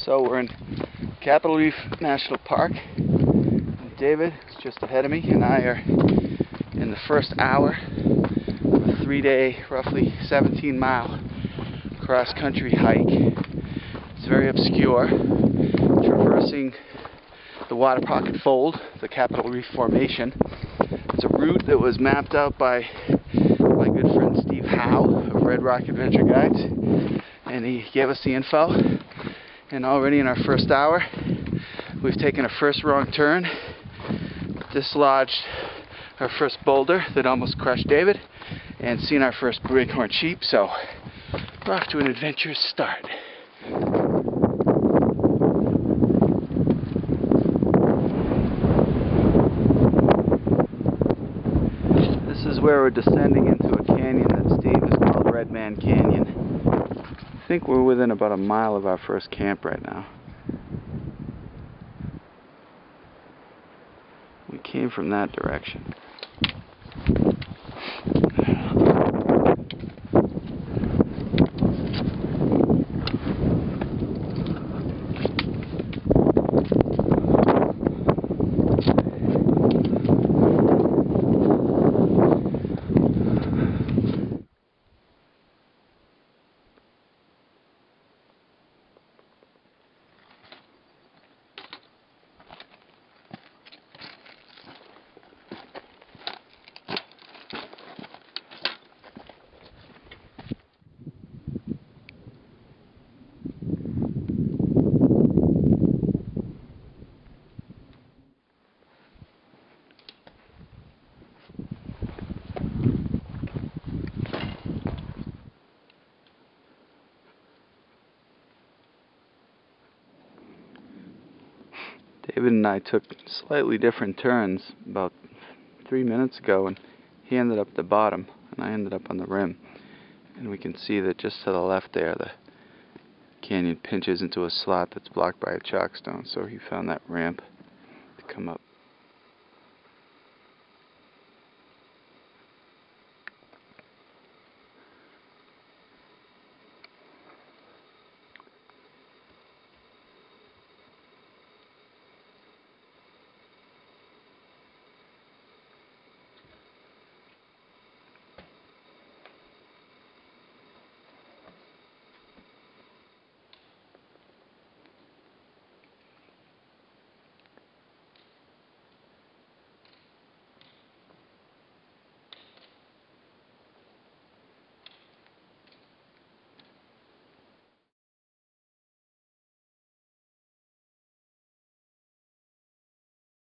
So we're in Capitol Reef National Park. David is just ahead of me, and I are in the first hour of a 3-day, roughly 17-mile cross-country hike. It's very obscure, traversing the Waterpocket Fold, the Capitol Reef Formation. It's a route that was mapped out by my good friend Steve Howe of Red Rock Adventure Guides, and he gave us the info. And already in our first hour, we've taken a first wrong turn, dislodged our first boulder that almost crushed David, and seen our first bighorn sheep. So we're off to an adventurous start. This is where we're descending into a canyon that Steve has called Red Man Canyon. I think we're within about a mile of our first camp right now. We came from that direction. David and I took slightly different turns about 3 minutes ago, and he ended up at the bottom and I ended up on the rim. And we can see that just to the left there, the canyon pinches into a slot that's blocked by a chalk stone, so he found that ramp to come up.